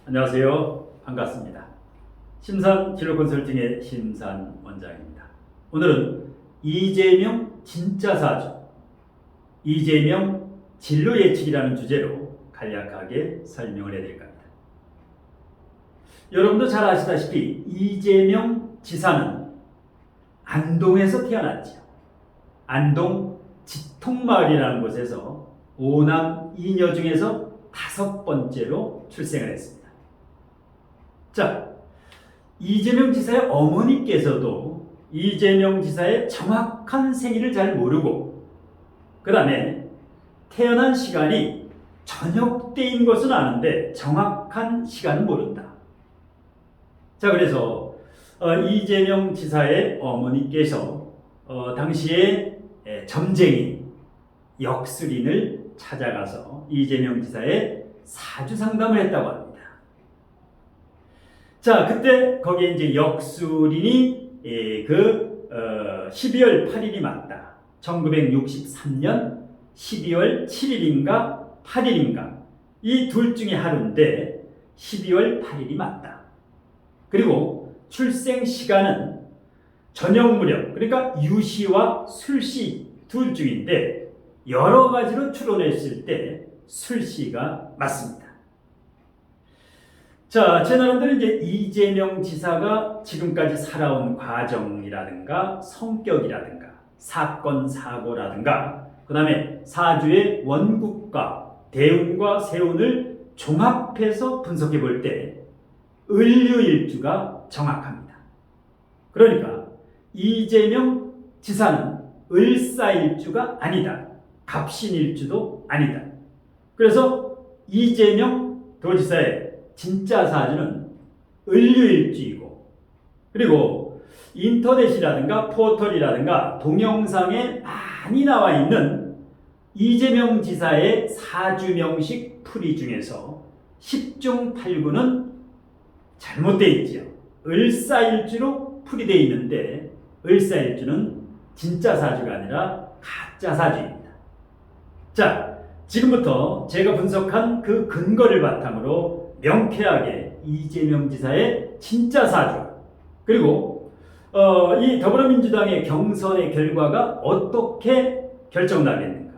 안녕하세요. 반갑습니다. 심산 진로 컨설팅의 심산 원장입니다. 오늘은 이재명 진짜 사주, 이재명 진로 예측이라는 주제로 간략하게 설명을 해드릴 겁니다. 여러분도 잘 아시다시피 이재명 지사는 안동에서 태어났죠. 안동 지통마을이라는 곳에서 5남 2녀 중에서 5번째로 출생을 했습니다. 자, 이재명 지사의 어머니께서도 이재명 지사의 정확한 생일을 잘 모르고 그 다음에 태어난 시간이 저녁 때인 것은 아는데 정확한 시간은 모른다. 자, 그래서 이재명 지사의 어머니께서 당시에 점쟁이 역술인을 찾아가서 이재명 지사의 사주 상담을 했다고 합니다. 자, 그때 거기에 이제 역술인이 12월 8일이 맞다. 1963년 12월 7일인가 8일인가 이 둘 중에 하루인데 12월 8일이 맞다. 그리고 출생 시간은 저녁 무렵, 그러니까 유시와 술시 둘 중인데 여러 가지로 추론했을 때 술시가 맞습니다. 자, 제 나름대로 이제 이재명 지사가 지금까지 살아온 과정이라든가 성격이라든가 사건 사고라든가 그 다음에 사주의 원국과 대운과 세운을 종합해서 분석해 볼 때 을류일주가 정확합니다. 그러니까 이재명 지사는 을사일주가 아니다. 갑신일주도 아니다. 그래서 이재명 도지사의 진짜 사주는 을류일주이고, 그리고 인터넷이라든가 포털이라든가 동영상에 많이 나와 있는 이재명 지사의 사주명식 풀이 중에서 10중 8구는 잘못되어 있지요. 을사일주로 풀이되어 있는데 을사일주는 진짜 사주가 아니라 가짜 사주입니다. 자, 지금부터 제가 분석한 그 근거를 바탕으로 명쾌하게 이재명 지사의 진짜 사주, 그리고 이 더불어민주당의 경선의 결과가 어떻게 결정나겠는가,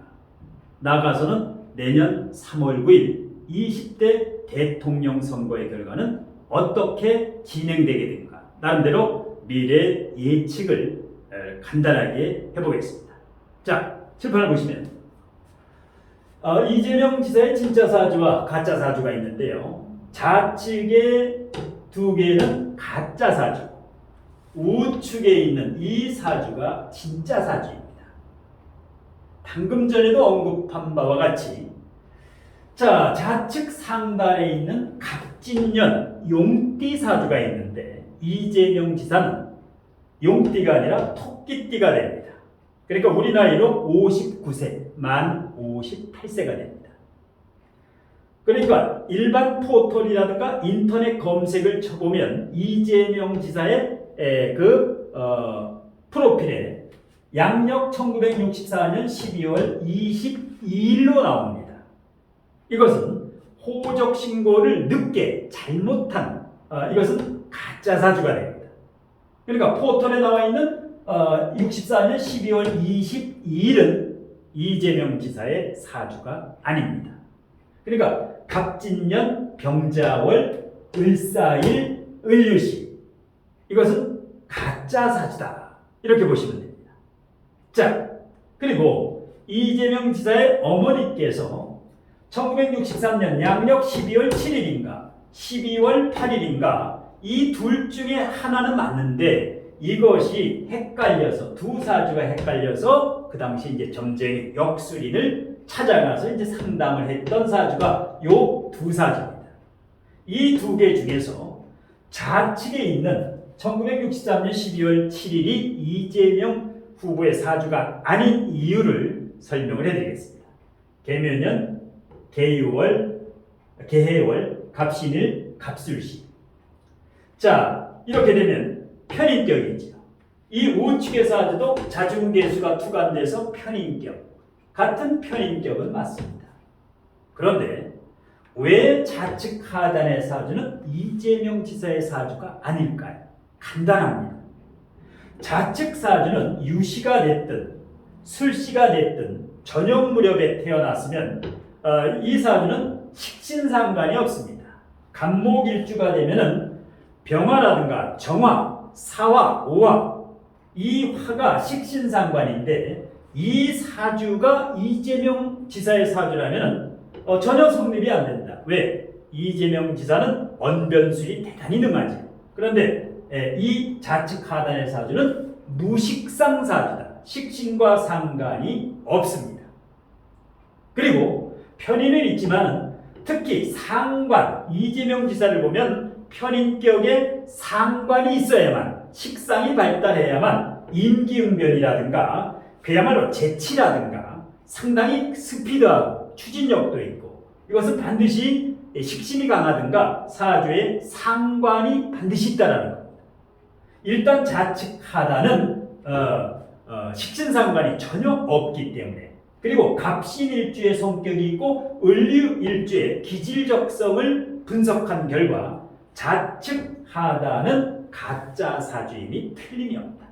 나아가서는 내년 3월 9일 20대 대통령 선거의 결과는 어떻게 진행되게 된가, 나름대로 미래 예측을 간단하게 해보겠습니다. 자, 칠판을 보시면 이재명 지사의 진짜 사주와 가짜 사주가 있는데요. 좌측에 두 개는 가짜 사주, 우측에 있는 이 사주가 진짜 사주입니다. 방금 전에도 언급한 바와 같이, 자, 좌측 상단에 있는 갑진년 용띠 사주가 있는데 이재명 지사는 용띠가 아니라 토끼띠가 됩니다. 그러니까 우리 나이로 59세, 만 58세가 됩니다. 그러니까 일반 포털이라든가 인터넷 검색을 쳐보면 이재명 지사의 프로필에 양력 1964년 12월 22일로 나옵니다. 이것은 호적 신고를 늦게 잘못한 이것은 가짜 사주가 됩니다. 그러니까 포털에 나와 있는 64년 12월 22일은 이재명 지사의 사주가 아닙니다. 그러니까 갑진년 병자월 을사일 을유시, 이것은 가짜 사주다, 이렇게 보시면 됩니다. 자, 그리고 이재명 지사의 어머니께서 1963년 양력 12월 7일인가 12월 8일인가 이 둘 중에 하나는 맞는데 이것이 헷갈려서, 두 사주가 헷갈려서 그 당시 이제 점쟁이 역술인을 찾아가서 이제 상담을 했던 사주가 요 두 사주입니다. 이 두 개 중에서 좌측에 있는 1963년 12월 7일이 이재명 후보의 사주가 아닌 이유를 설명을 해드리겠습니다. 개묘년, 개유월, 개해월, 갑신일, 갑술시. 자, 이렇게 되면 편인격이죠. 이 우측의 사주도 자중개수가 투간돼서 편인격, 같은 편인격은 맞습니다. 그런데 왜 좌측 하단의 사주는 이재명 지사의 사주가 아닐까요? 간단합니다. 좌측 사주는 유시가 됐든 술시가 됐든 저녁 무렵에 태어났으면 이 사주는 식신상관이 없습니다. 간목일주가 되면은 병화라든가 정화, 사화, 오화 이 화가 식신상관인데 이 사주가 이재명 지사의 사주라면 전혀 성립이 안 된다. 왜? 이재명 지사는 언변술이 대단히 능하죠. 그런데 이 좌측 하단의 사주는 무식상 사주다. 식신과 상관이 없습니다. 그리고 편인은 있지만 특히 상관, 이재명 지사를 보면 편인격에 상관이 있어야만 식상이 발달해야만 임기응변이라든가 그야말로 재치라든가 상당히 스피드하고 추진력도 있고 이것은 반드시 식신이 강하든가 사주에 상관이 반드시 있다는 겁니다. 일단 좌측 하단은 식신상관이 전혀 없기 때문에 그리고 갑신일주의 성격이 있고 을류일주의 기질적성을 분석한 결과 좌측 하단은 가짜 사주임이 틀림이 없다.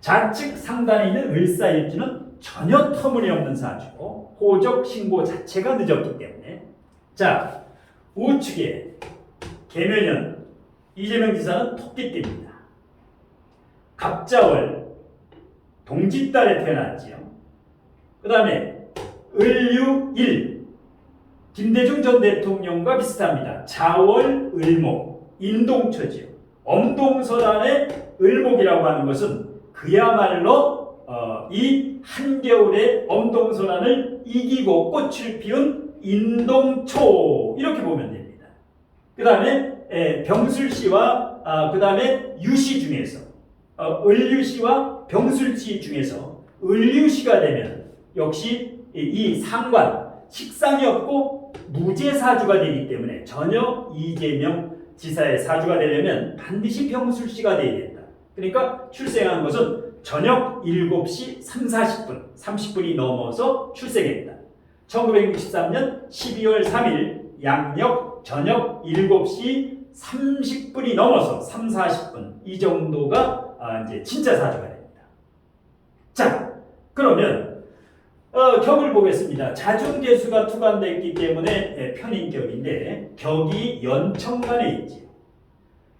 좌측 상단에 있는 을사일주는 전혀 터무니없는 사주고 호적 신고 자체가 늦었기 때문에 자 우측에 계면연 이재명 지사는 토끼띠입니다. 갑자월 동짓달에 태어났지요. 그 다음에 을유일 김대중 전 대통령과 비슷합니다. 자월 을목 인동초지요. 엄동설안의 을목이라고 하는 것은 그야말로 이 한겨울에 엄동설안을 이기고 꽃을 피운 인동초 이렇게 보면 됩니다. 그 다음에 병술시와 그 다음에 유시 중에서 을유시와 병술시 중에서 을유시가 되면 역시 이 상관 식상이 없고 무제사주가 되기 때문에 전혀 이재명 지사의 사주가 되려면 반드시 병술시가 되어야 된다. 그러니까 출생한 것은 저녁 7시 40분, 30분이 넘어서 출생했다. 1963년 12월 3일 양력 저녁 7시 30분이 넘어서 3, 40분 이 정도가 이제 진짜 사주가 됩니다. 자, 그러면 격을 보겠습니다. 자중재수가 투관됐기 때문에 편인격인데 격이 연천간에 있지.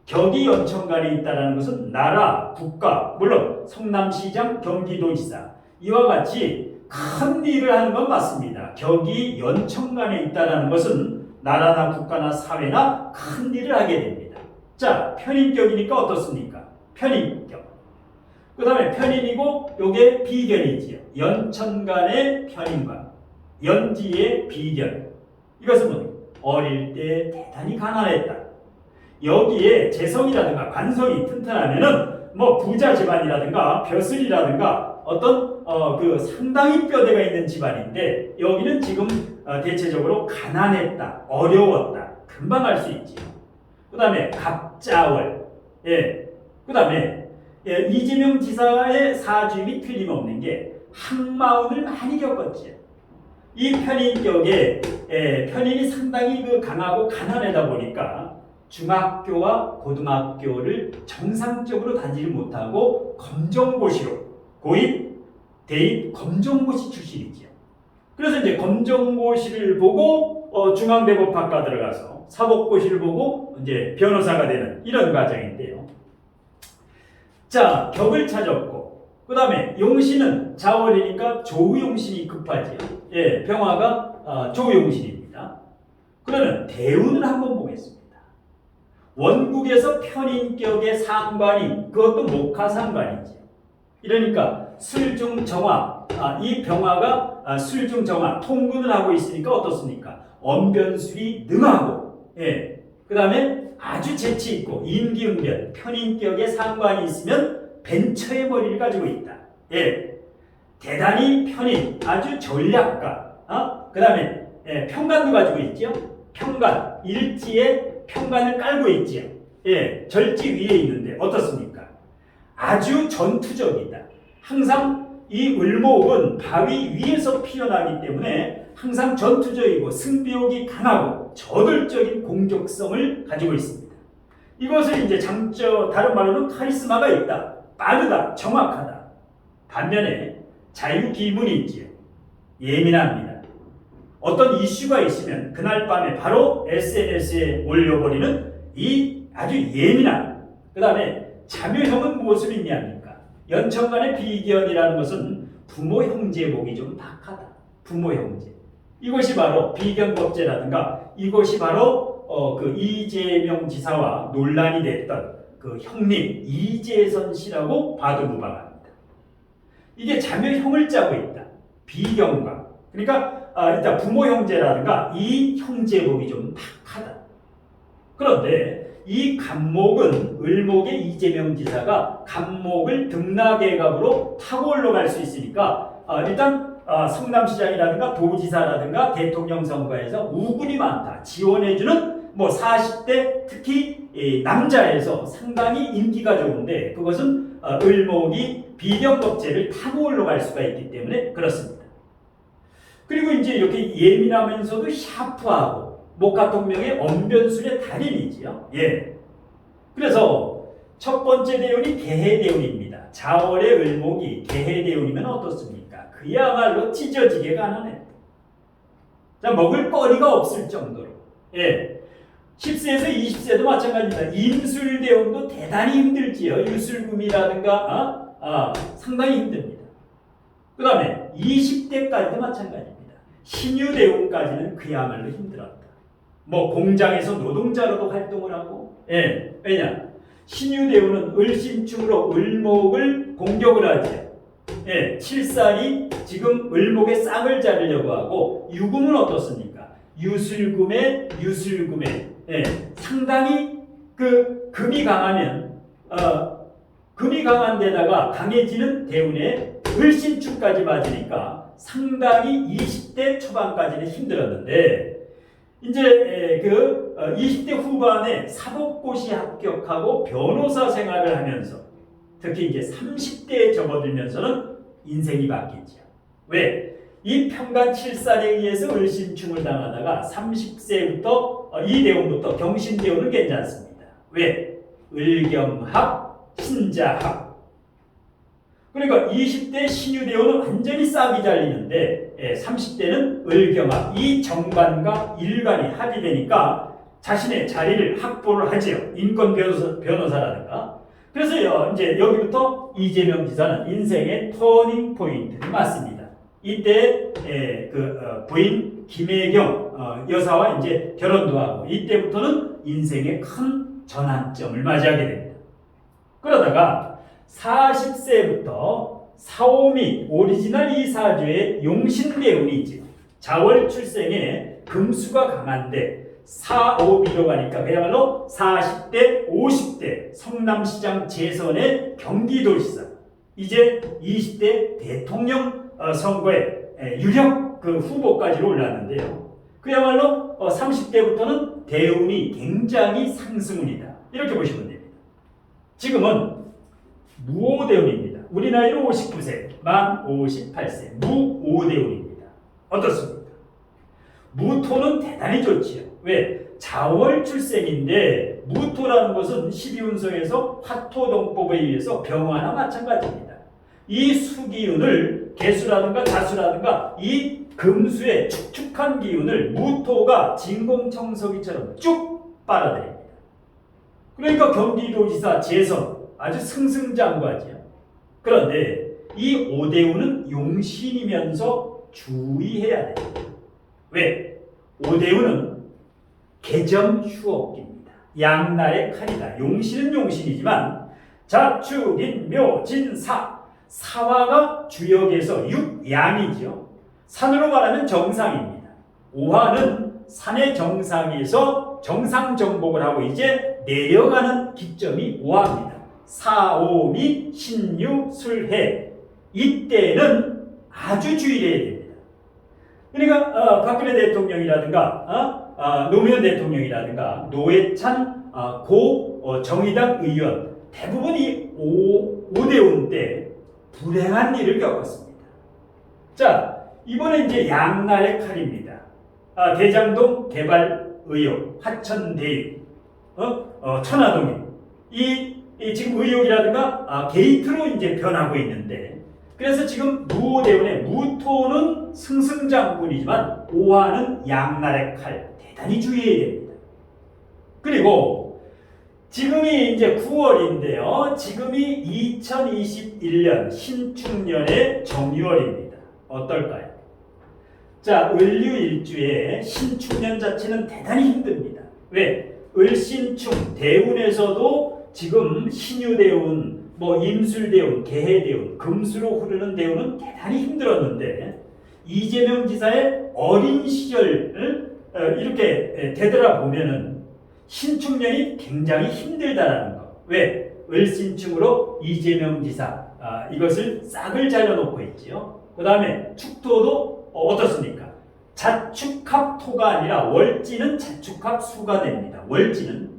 격이 연천간에 있다는 것은 나라, 국가, 물론 성남시장, 경기도지사 이와 같이 큰 일을 하는 건 맞습니다. 격이 연천간에 있다는 것은 나라나 국가나 사회나 큰 일을 하게 됩니다. 자, 편인격이니까 어떻습니까? 편인격. 그 다음에 편인이고 요게 비견이지요. 연천간의 편인과 연지의 비견. 이것은 뭐예요? 어릴 때 대단히 가난했다. 여기에 재성이라든가 관성이 튼튼하면은 뭐 부자 집안이라든가 벼슬이라든가 어떤 그 상당히 뼈대가 있는 집안인데 여기는 지금 대체적으로 가난했다, 어려웠다, 금방 알 수 있지요. 그 다음에 갑자월, 그 다음에 이재명 지사의 사주임이 틀림없는 게 항마운을 많이 겪었지요. 이 편인격에 편인이 상당히 강하고 가난하다 보니까 중학교와 고등학교를 정상적으로 다니지 못하고 검정고시로 고입, 대입, 검정고시 출신이지요. 그래서 이제 검정고시를 보고 중앙대법학과 들어가서 사법고시를 보고 이제 변호사가 되는 이런 과정인데요. 자, 격을 찾았고 그 다음에 용신은 자월이니까 조우용신이 급하지요. 병화가 조우용신입니다. 그러면 대운을 한번 보겠습니다. 원국에서 편인격의 상관이 그것도 목화상관이지요. 이러니까 술중정화, 이 병화가 술중정화 통근을 하고 있으니까 어떻습니까? 언변술이 능하고, 그 다음에 아주 재치 있고 임기응변, 편인격의 상관이 있으면 벤처의 머리를 가지고 있다. 대단히 편인, 아주 전략가, 그 다음에 평간도 가지고 있죠. 평간, 일지에 평간을 깔고 있지요. 절지 위에 있는데 어떻습니까? 아주 전투적이다. 항상 이 을목은 바위 위에서 피어나기 때문에 항상 전투적이고 승비욕이 강하고 저돌적인 공격성을 가지고 있습니다. 이것을 이제 다른 말로는 카리스마가 있다, 빠르다, 정확하다. 반면에 자유기문이 있지요. 예민합니다. 어떤 이슈가 있으면 그날 밤에 바로 SNS에 올려버리는 이 아주 예민한, 그 다음에 자묘형은 무엇을 의미합니까? 연천간의 비견이라는 것은 부모 형제목이 좀 박하다. 부모 형제. 이것이 바로 비견법제라든가 이것이 바로 그 이재명 지사와 논란이 됐던 그 형님 이재선 씨라고 봐도 무방합니다. 이게 자묘형을 짜고 있다. 비견과. 그러니까 일단 부모 형제라든가 이 형제목이 좀 박하다. 그런데 이 간목은 을목의 이재명 지사가 간목을 등락계갑으로 타고 올라갈 수 있으니까 일단 성남시장이라든가 도지사라든가 대통령 선거에서 우군이 많다. 지원해주는 40대 특히 남자에서 상당히 인기가 좋은데 그것은 을목이 비견법제를 타고 올라갈 수가 있기 때문에 그렇습니다. 그리고 이제 이렇게 예민하면서도 샤프하고 목화통명의 언변술의 달인이지요. 예. 그래서 첫 번째 대운이 개해대운입니다. 자월의 을목이 개해대운이면 어떻습니까? 그야말로 찢어지게 가난해. 자, 먹을 거리가 없을 정도로. 예. 10세에서 20세도 마찬가지입니다. 임술대운도 대단히 힘들지요. 유술금이라든가 상당히 힘듭니다. 그 다음에 20대까지도 마찬가지입니다. 신유대운까지는 그야말로 힘들었다. 공장에서 노동자로도 활동을 하고, 예, 왜냐? 신유대운은 을신충으로 을목을 공격을 하죠. 예, 7살이 지금 을목의 싹을 자르려고 하고, 유금은 어떻습니까? 유술금에, 예, 상당히 금이 강하면, 금이 강한 데다가 강해지는 대운에 을신충까지 맞으니까 상당히 20대 초반까지는 힘들었는데, 이제 20대 후반에 사법고시 합격하고 변호사 생활을 하면서 특히 이제 30대에 접어들면서는 인생이 바뀌죠. 왜? 이 평간 7살에 의해서 을신충을 당하다가 30세부터 이 대운부터 경신대운은 괜찮습니다. 왜? 을경합, 신자합. 그러니까 20대 신유대운은 완전히 싹이 잘리는데 30대는 을경합, 이 정관과 일관이 합의되니까 자신의 자리를 확보를 하지요. 인권 변호사라든가. 그래서 이제 여기부터 이재명 지사는 인생의 터닝 포인트를 맞습니다. 이때 부인 김혜경 여사와 이제 결혼도 하고 이때부터는 인생의 큰 전환점을 맞이하게 됩니다. 그러다가 40세부터 사오미 오리지널 이사주의 용신대운이지. 자월 출생에 금수가 강한데 사오미로 가니까 그야말로 40대 50대 성남시장 재선의 경기도지사, 이제 20대 대통령 선거에 유력 후보까지로 올랐는데요. 그야말로 30대부터는 대운이 굉장히 상승운이다. 이렇게 보시면 됩니다. 지금은 무오대운입니다. 우리 나이로 59세, 만 58세, 무오대운입니다. 어떻습니까? 무토는 대단히 좋지요. 왜? 자월 출생인데 무토라는 것은 12운성에서 화토동법에 의해서 병화나 마찬가지입니다. 이 수기운을 개수라든가 자수라든가 이 금수의 축축한 기운을 무토가 진공청소기처럼 쭉 빨아들입니다. 그러니까 경기도지사 재선 아주 승승장구하지요. 그런데 이 오대운은 용신이면서 주의해야 됩니다. 왜? 오대운은 개점휴업기입니다. 양날의 칼이다. 용신은 용신이지만 자축인묘진사, 사화가 주역에서 육양이죠. 산으로 말하면 정상입니다. 오화는 산의 정상에서 정상정복을 하고 이제 내려가는 기점이 오화입니다. 사오미 신유 술해, 이때는 아주 주의해야 됩니다. 그러니까 박근혜 대통령이라든가 노무현 대통령이라든가 노회찬 정의당 의원 대부분 이 오대운 때 불행한 일을 겪었습니다. 자, 이번에 이제 양날의 칼입니다. 대장동 개발 의혹, 하천대유, 천화동인 이 지금 의혹이라든가 게이트로 이제 변하고 있는데, 그래서 지금 무오대운의 무토는 승승장군이지만 오화는 양날의 칼, 대단히 주의해야 됩니다. 그리고 지금이 이제 9월인데요. 지금이 2021년 신축년의 정유월입니다. 어떨까요? 자, 을류일주의 신축년 자체는 대단히 힘듭니다. 왜? 을신축, 대운에서도 지금 신유대운, 임술대운, 개해대운, 금수로 흐르는 대운은 대단히 힘들었는데, 이재명 지사의 어린 시절을 이렇게 되돌아보면은 신축년이 굉장히 힘들다라는 거. 왜? 을신축으로 이재명 지사 이것을 싹을 잘라놓고 있지요. 그 다음에 축토도 어떻습니까? 자축합토가 아니라 월지는 자축합수가 됩니다. 월지는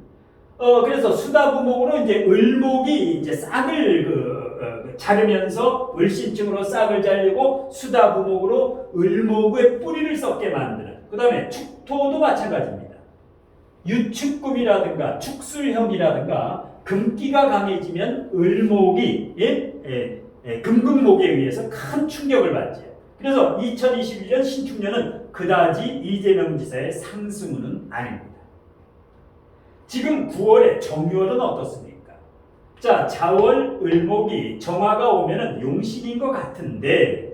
그래서 수다부목으로 이제 을목이 이제 싹을 자르면서 을신축으로 싹을 자르고 수다부목으로 을목의 뿌리를 썩게 만드는. 그 다음에 축토도 마찬가지입니다. 유축금이라든가 축술형이라든가 금기가 강해지면 을목이 금극목에 의해서 큰 충격을 받죠. 그래서 2021년 신축년은 그다지 이재명 지사의 상승운은 아닙니다. 지금 9월에 정유월은 어떻습니까? 자, 자월 을목이 정화가 오면은 용신인 것 같은데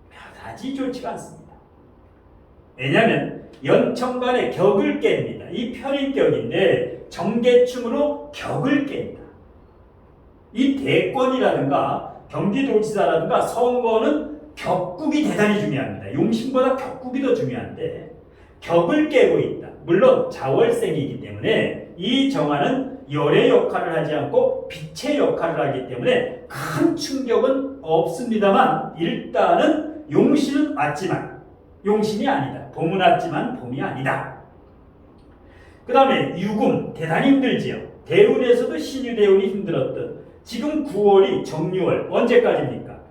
그다지 좋지가 않습니다. 왜냐하면 연천간의 격을 깹니다. 이 편인격인데 정계충으로 격을 깬다. 이 대권이라든가 경기도지사라든가 선거는 격국이 대단히 중요합니다. 용신보다 격국이 더 중요한데 격을 깨고 있다. 물론 자월생이기 때문에 이 정화는 열의 역할을 하지 않고 빛의 역할을 하기 때문에 큰 충격은 없습니다만, 일단은 용신은 왔지만 용신이 아니다. 봄은 왔지만 봄이 아니다. 그 다음에 유금 대단히 힘들지요. 대운에서도 신유대운이 힘들었던 지금 9월이 정유월 언제까지입니까?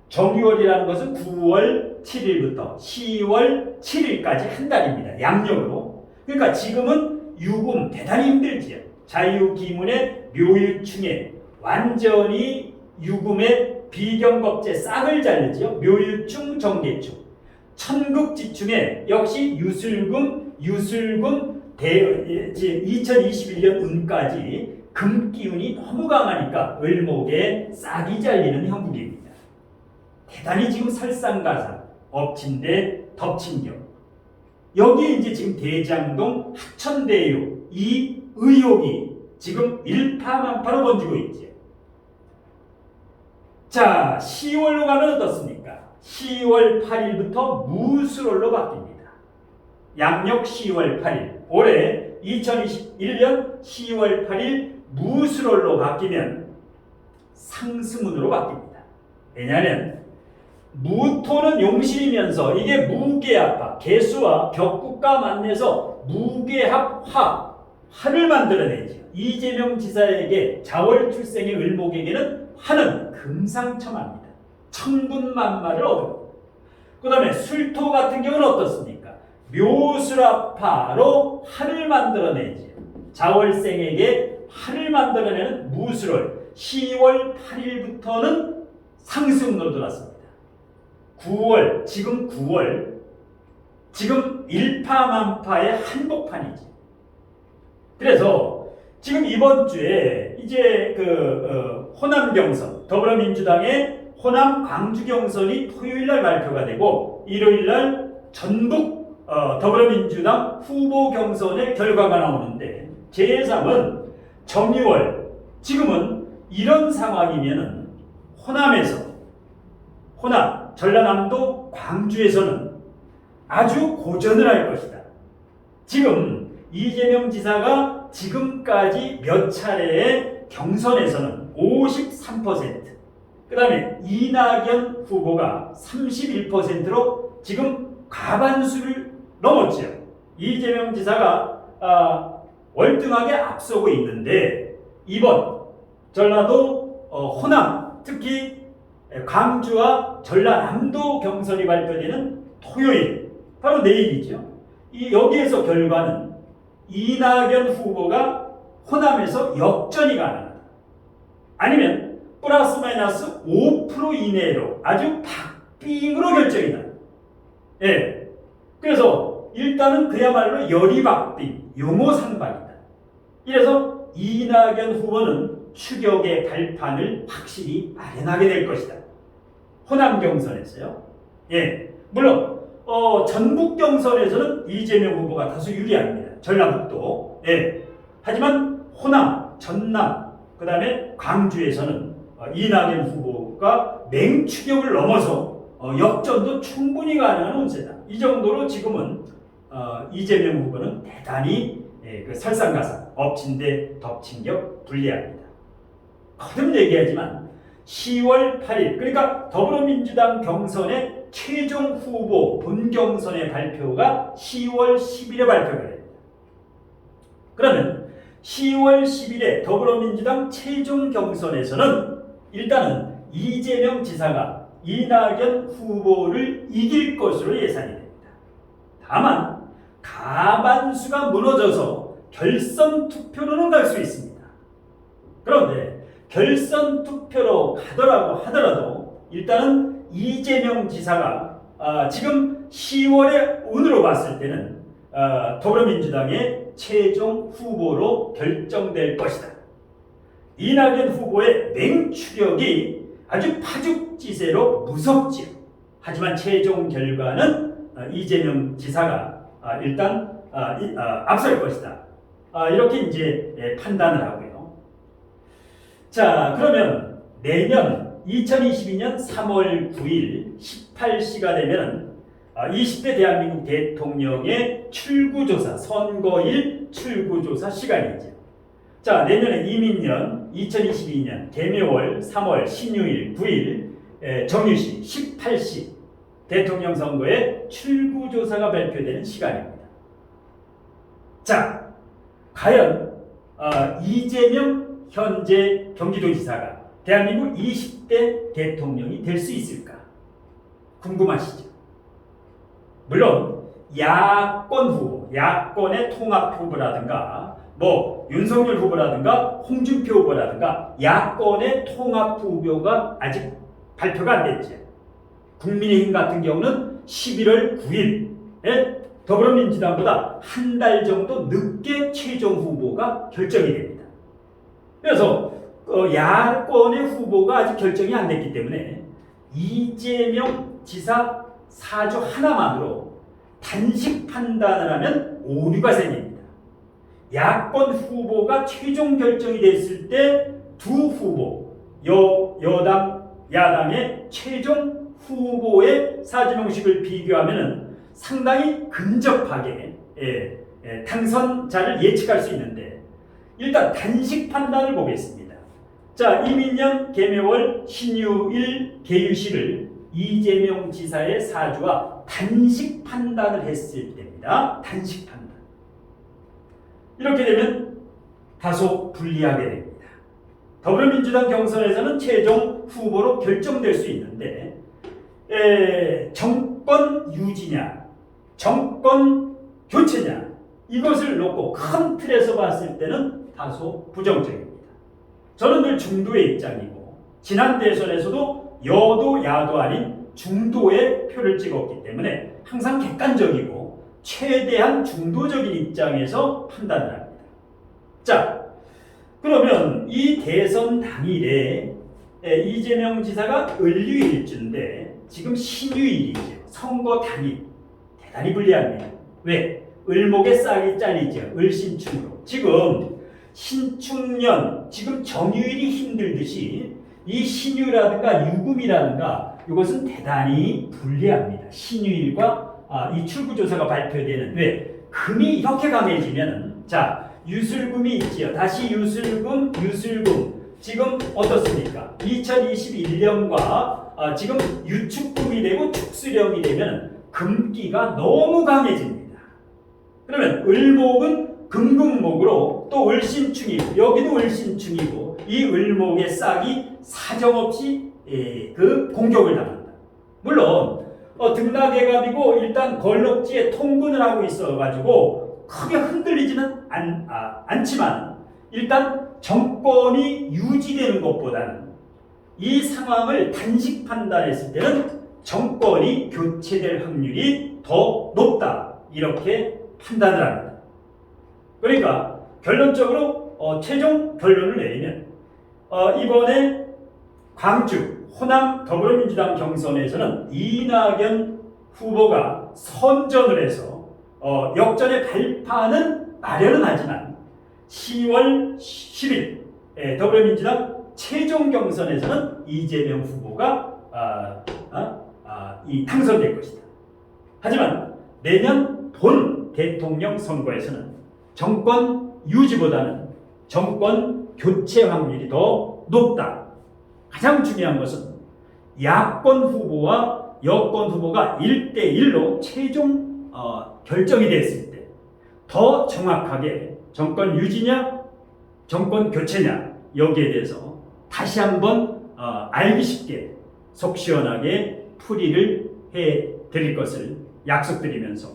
정유월이라는 것은 9월 7일부터 10월 7일까지 한 달입니다. 양력으로. 그러니까 지금은 유금 대단히 힘들지요. 자유기문의 묘유충에 완전히 유금의 비경겁제 싹을 자르지요. 묘유충, 정계충. 천극지충에 역시 유술금 2021년 운까지 금기운이 너무 강하니까 을목에 싹이 잘리는 형국입니다. 대단히 지금 설상가상, 엎친데 덮친격. 여기 이제 지금 대장동 하천대유 이 의혹이 지금 일파만파로 번지고 있죠. 자, 10월로 가면 어떻습니까? 10월 8일부터 무술월로 바뀝니다. 양력 10월 8일. 올해 2021년 10월 8일 무술월로 바뀌면 상승운으로 바뀝니다. 왜냐하면 무토는 용신이면서 이게 무계합화, 개수와 격국과 만나서 무계합 화를 만들어내죠. 이재명 지사에게 자월 출생의 을목에게는 화는 금상첨화입니다. 천군만마를 얻고. 그 다음에 술토 같은 경우는 어떻습니까? 묘술합화로 화를 만들어내죠. 자월생에게 화를 만들어내는 무술월 10월 8일부터는 상승으로 들어왔습니다. 9월, 지금 9월, 지금 일파만파의 한복판이지. 그래서 지금 이번 주에 이제 호남 경선, 더불어민주당의 호남 광주 경선이 토요일날 발표가 되고 일요일날 전북 더불어민주당 후보 경선의 결과가 나오는데 제 예상은 정유월, 지금은 이런 상황이면은 호남, 전라남도, 광주에서는 아주 고전을 할 것이다. 지금 이재명 지사가 지금까지 몇 차례의 경선에서는 53%, 그 다음에 이낙연 후보가 31%로 지금 과반수를 넘었죠. 이재명 지사가 월등하게 앞서고 있는데 이번 전라도 호남, 특히 광주와 전라남도 경선이 발표되는 토요일, 바로 내일이죠. 여기에서 결과는 이낙연 후보가 호남에서 역전이 가능하다. 아니면 플러스 마이너스 5% 이내로 아주 박빙으로 결정이 나. 예. 그래서 일단은 그야말로 열이박빙, 용호상박이다. 이래서 이낙연 후보는 추격의 발판을 확실히 마련하게 될 것이다. 호남 경선에서요. 예. 물론 전북 경선에서는 이재명 후보가 다소 유리합니다. 전라북도. 예. 하지만 호남, 전남, 그 다음에 광주에서는 이낙연 후보가 맹추격을 넘어서 역전도 충분히 가능한 운세다. 이 정도로 지금은 이재명 후보는 대단히 그 설상가상, 엎친데 덮친격 불리합니다. 거듭 얘기하지만 10월 8일, 그러니까 더불어민주당 경선의 최종 후보 본경선의 발표가 10월 10일에 발표가 됩니다. 그러면 10월 10일에 더불어민주당 최종 경선에서는 일단은 이재명 지사가 이낙연 후보를 이길 것으로 예상이 됩니다. 다만 가반수가 무너져서 결선 투표로는 갈 수 있습니다. 그런데 결선 투표로 하더라도 일단은 이재명 지사가 지금 10월의 운으로 봤을 때는 더불어민주당의 최종 후보로 결정될 것이다. 이낙연 후보의 맹추격이 아주 파죽지세로 무섭지요. 하지만 최종 결과는 이재명 지사가 일단 앞설 것이다. 이렇게 이제 판단을 하고요. 자, 그러면 내년 2022년 3월 9일 18시가 되면 20대 대한민국 대통령의 출구조사, 선거일 출구조사 시간이죠. 자, 내년에 이민년 2022년 개묘월 3월 신유일 9일 정유시 18시 대통령 선거의 출구조사가 발표되는 시간입니다. 자, 과연 이재명 현재 경기도지사가 대한민국 20대 대통령이 될 수 있을까? 궁금하시죠? 물론 야권 후보, 야권의 통합 후보라든가 윤석열 후보라든가 홍준표 후보라든가 야권의 통합 후보가 아직 발표가 안 됐죠. 국민의힘 같은 경우는 11월 9일에 더불어민주당보다 한 달 정도 늦게 최종 후보가 결정이 됩니다. 그래서 야권의 후보가 아직 결정이 안 됐기 때문에 이재명 지사 사주 하나만으로 단식 판단을 하면 오류가 생깁니다. 야권 후보가 최종 결정이 됐을 때 두 후보, 여당, 야당의 최종 후보의 사주명식을 비교하면 상당히 근접하게 당선자를 예측할 수 있는데 일단 단식 판단을 보겠습니다. 자, 이민년 개묘월 신유일 개유시를 이재명 지사의 사주와 단식 판단을 했을 때입니다. 단식 판단. 이렇게 되면 다소 불리하게 됩니다. 더불어민주당 경선에서는 최종 후보로 결정될 수 있는데 정권 유지냐, 정권 교체냐 이것을 놓고 큰 틀에서 봤을 때는 다소 부정적입니다. 저는 늘 중도의 입장이고 지난 대선에서도 여도 야도 아닌 중도의 표를 찍었기 때문에 항상 객관적이고 최대한 중도적인 입장에서 판단을 합니다. 자, 그러면 이 대선 당일에 이재명 지사가 을류일주인데 지금 신유일이죠. 선거 당일 대단히 불리합니다. 왜? 을목에 싹이 잘리죠. 을신축으로. 지금 신축년, 지금 정유일이 힘들듯이 이 신유라든가 유금이라든가 이것은 대단히 불리합니다. 신유일과 이 출구조사가 발표되는 왜? 금이 이렇게 강해지면 자, 유술금이 있지요. 다시 유술금 지금 어떻습니까? 2021년과 지금 유축금이 되고 축수령이 되면 금기가 너무 강해집니다. 그러면 을목은 금금목으로 또 을신충이고 여기도 을신충이고 이 을목의 싹이 사정없이 그 공격을 당한다. 물론 등락외갑이고 일단 걸럭지에 통근을 하고 있어가지고 크게 흔들리지는 않지만 일단 정권이 유지되는 것보다는 이 상황을 단식 판단했을 때는 정권이 교체될 확률이 더 높다 이렇게 판단을 합니다. 그러니까 결론적으로 최종 결론을 내리면 이번에 광주 호남 더불어민주당 경선에서는 이낙연 후보가 선전을 해서 역전의 발판은 마련은 하지만 10월 10일 더불어민주당 최종 경선에서는 이재명 후보가 당선될 것이다. 하지만 내년 본 대통령 선거에서는 정권 유지보다는 정권 교체 확률이 더 높다. 가장 중요한 것은 야권 후보와 여권 후보가 1대1로 최종 결정이 됐을 때 더 정확하게 정권 유지냐 정권 교체냐 여기에 대해서 다시 한번 알기 쉽게 속 시원하게 풀이를 해드릴 것을 약속드리면서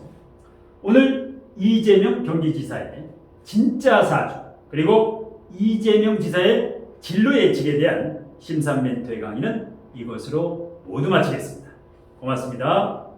오늘 이재명 경기지사의 진짜 사주 그리고 이재명 지사의 진로 예측에 대한 심산 멘토의 강의는 이것으로 모두 마치겠습니다. 고맙습니다.